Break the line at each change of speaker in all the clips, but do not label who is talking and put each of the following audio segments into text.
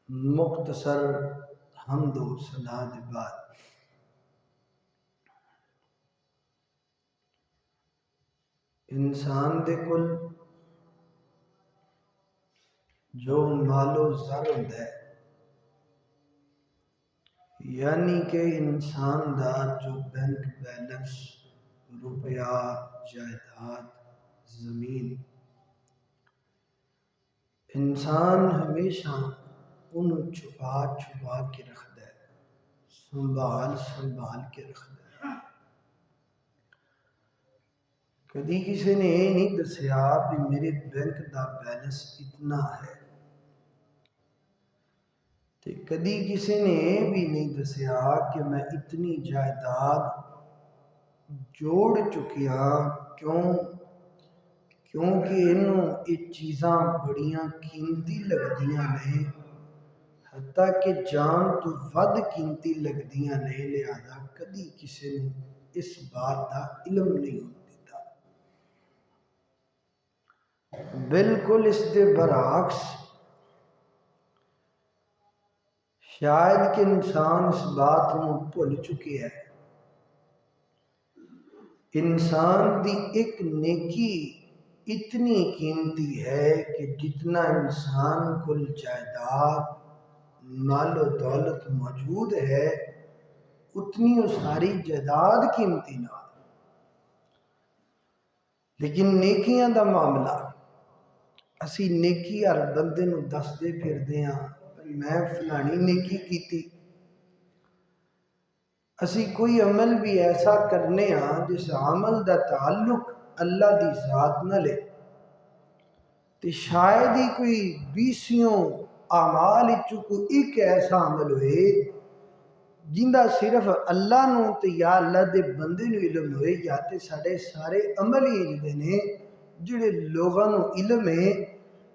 مختصر حمد و ثنا دے بعد انسان دے کل جو مال و زر ہوندا ہے، یعنی کہ انسان دا جو بینک بیلنس، روپیہ، جائیداد، زمین، انسان ہمیشہ انہوں چھپا چھپا کے رکھدا ہے، سنبھال سنبھال کے رکھدا ہے۔ کدی کسی نے یہ نہیں دسیا کہ میرے بینک دا بیلنس اتنا ہے، تے کدی کسی نے یہ بھی نہیں دسیا کہ میں اتنی جائیداد جوڑ چکیا۔ کیونکہ انہوں یہ چیزاں بڑیاں قیمتی لگدیاں نے، حتیٰ کہ جان تو ود قیمتی لگدیاں نے، لہذا کدی کسی نے اس بات دا علم نہیں دیتا۔ بالکل اس دے برعکس شاید کہ انسان اس بات کو بھول چکے ہے، انسان دی ایک نیکی اتنی قیمتی ہے کہ جتنا انسان کل جائیداد، مال و دولت موجود ہے، اتنی وہ ساری جائیداد قیمتی نہ، لیکن نیکیاں دا معاملہ اسی نیکی ہر بندے نو دسدے پھردے ہاں، میں فلانی نیکی کیتی۔ اسی کوئی عمل بھی ایسا کرنے ہاں جس عمل دا تعلق اللہ دی ذات نہ لے، تے شاید ہی کوئی 20 اعمال وچوں کوئی ایک ایسا عمل ہوئے جندا صرف اللہ نو تے یا اللہ دے بندے نو علم ہوئے، یا تے ساڑے سارے عمل ہی جڑے نے جڑے لوگاں نو علم ہے،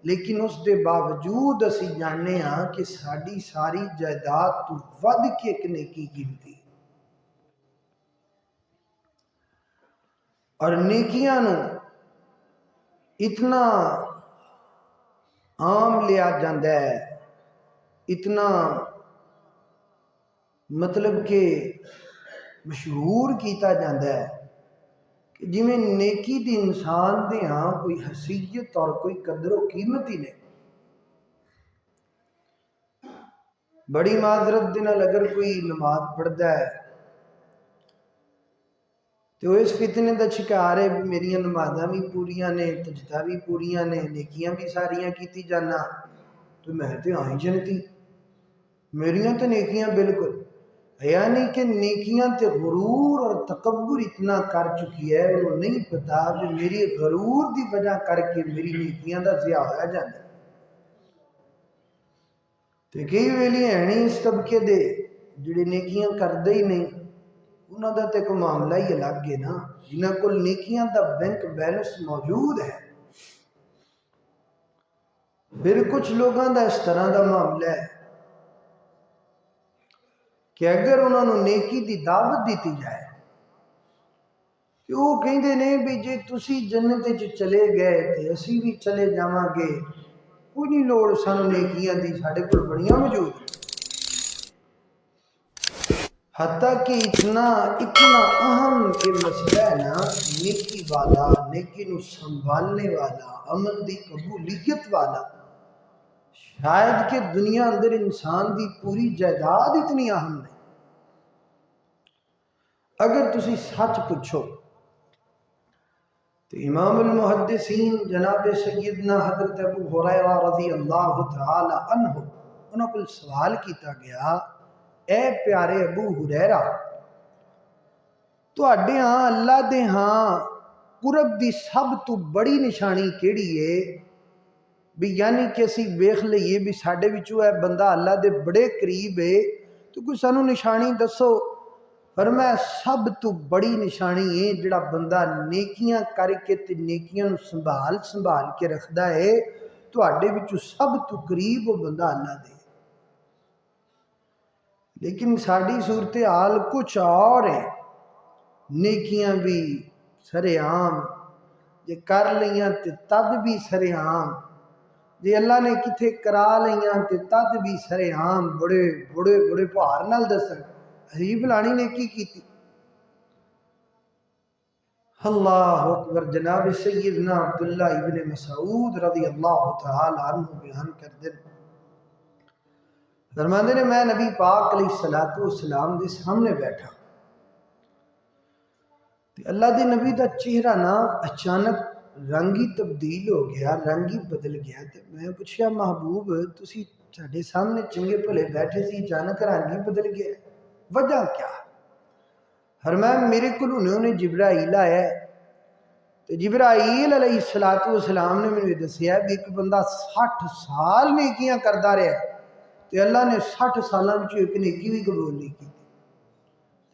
لیکن اس دے باوجود اسی جاننے ہاں کہ ساڑی ساری جائیداد تو ود کے ایک نیکی قیمتی، اور نیکیاں نو اتنا عام لیا جاندہ ہے، اتنا مطلب کہ مشہور کیتا جاندہ ہے کہ جی میں نیکی دی انسان دے ہاں کوئی حیثیت اور کوئی قدر و قیمت ہی نہیں۔ بڑی معذرت دے نال اگر کوئی نماز پڑھدا ہے تو اس فتنے دا شکار ہے بھی میریاں نمازاں بھی پوریاں نے، تجدہ بھی پوریاں نے، نیکیاں بھی ساریاں کیتی جانا، تو میں تے آئی جنتی، میریاں تے نیکیاں بالکل، یعنی کہ نیکیاں تے غرور اور تکبر اتنا کر چکی ہے، انہوں نہیں پتا کہ میری غرور دی وجہ کر کے میری نیکیاں دا ضیاع ہو جاتا ہے۔ تے کئی ویلی ہیں نہیں اس طبقے دے جڑے نیکیاں کردے ہی نہیں، انہوں دا تے کوئی معاملہ ہی الگ ہے نا، جنہاں کل نیکیاں دا بینک بیلنس موجود ہے۔ پھر کچھ لوگاں دا اس طرح دا معاملہ ہے کہ اگر انہوں نے نیکی دی دعوت دیتی جائے کہ وہ کہیں دے نہیں بھی جے تسی جنت وچ چلے گئے تے اسی بھی چلے جاواں گے، کوئی نہیں لوڑ سانو نیکیاں دی، ساڑھے کل بڑیاں موجود ہیں۔ حتیٰ کہ اتنا اہم یہ مسئلہ ہے نا، نیکی والا، نیکی نو سنبھالنے والا، عمل دی قبولیت والا، شاید کہ دنیا اندر انسان دی پوری جائیداد اتنی اہم ہے۔ اگر تسی سچ پوچھو تو امام المحدثین جناب سیدنا حضرت ابو ہریرہ رضی اللہ تعالی عنہ انہوں کو سوال کیتا گیا، اے پیارے ابو ہریرہ، تو اڈے ہاں اللہ دے ہاں قرب دی سب تو بڑی نشانی کیڑی ہے؟ بھی یعنی کہ اسی ویکھ لئیے بھی ساڈے وچوں ہے بندہ اللہ دے بڑے قریب ہے، تو کوئی سانو نشانی دسو۔ فرمایا سب تو بڑی نشانی ہے جڑا بندہ نیکیاں کر کے تے نیکیاں نو سنبھال کے رکھدا ہے، تو اڈے وچوں سب تو قریب وہ بندہ اللہ دے۔ لیکن ساڑی صورتحال کچھ اور ہے، نیکیاں بھی سرے عام، جے کر لیاں تے تب بھی سرے عام، جی اللہ نے کتھے کرا لیاں تے تد بھی سرے عام بڑے بڑے بڑے بھار نال دسن اسی فلانی نے کی تھی۔ اللہ اکبر۔ جناب سیدنا عبداللہ ابن مسعود رضی اللہ تعالی عنہ بیان کر دیں، فرماندے نے میں نبی پاک علیہ الصلوۃ والسلام دے سامنے بیٹھا تے اللہ دے نبی دا چہرہ نا اچانک رنگ ہی تبدیل ہو گیا، رنگ ہی بدل گیا۔ تے میں پوچھیا محبوب تسی ساڈے سامنے چنگے بھلے بیٹھے سی، اچانک رنگ ہی بدل گیا، وجہ کیا؟ فرمایا میرے کولوں انہیں جبرائیل آیا ہے تے جبرائیل علیہ السلام نے مجھے دسیا بھی ایک بندہ 60 سال نیکیاں کردا رہا ہے تے اللہ نے 60 سالاں وچ ایک نیکی بھی قبول نہیں کی۔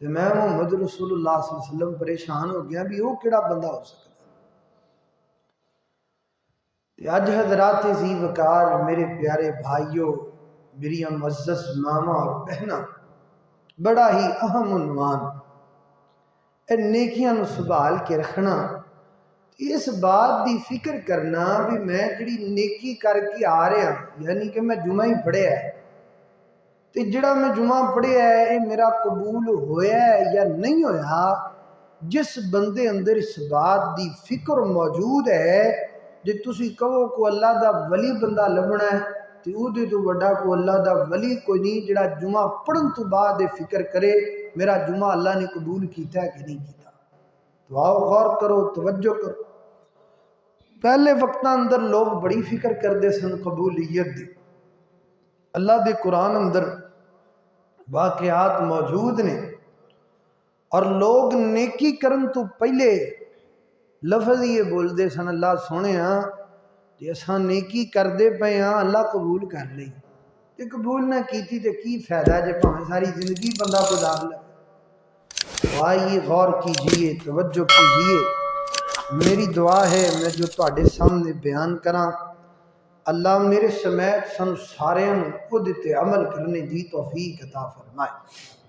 تے میں محمد رسول اللہ صلی اللہ علیہ وسلم پریشان ہو گیا بھی وہ کیڑا بندہ ہو سکتا۔ تے اج حضرات ذی وقار میرے پیارے بھائیوں، میری معزز ماما اور بہناں، بڑا ہی اہم عنوان اے نیکیاں نو سنبھال کے رکھنا، اس بات دی فکر کرنا بھی میں جڑی نیکی کر کے آ رہا، یعنی کہ میں جمعہ ہی پڑھیا ہے تے جڑا میں جمعہ پڑھیا ہے اے میرا قبول ہویا ہے یا نہیں ہویا۔ جس بندے اندر اس بات دی فکر موجود ہے، جے تسی کہو کو اللہ دا ولی بندہ لبنا ہے تے او دے تو وڈا کو اللہ دا ولی کوئی نہیں جڑا جمعہ پڑھن تو بعد فکر کرے میرا جمعہ اللہ نے قبول کیتا ہے کہ نہیں کیتا۔ تو آؤ غور کرو، توجہ کرو۔ پہلے وقتاں اندر لوگ بڑی فکر کردے سن قبولیت دی، اللہ دے قرآن اندر واقعات موجود نے، اور لوگ نیکی کرن تو پہلے لفظ یہ بول دے سن اللہ سونے ہاں جی اساں نیکی کردے پے ہاں اللہ قبول کر لئی، تے قبول نہ کیتی تے کی فائدہ جے پاویں ساری زندگی بندہ گزار لے۔ تو آئیے غور کیجئے، توجہ کیجئے، میری دعا ہے میں جو تواڈے سامنے بیان کراں اللہ میرے سمیت سن سارے خود تے عمل کرنے دی توفیق عطا فرمائے۔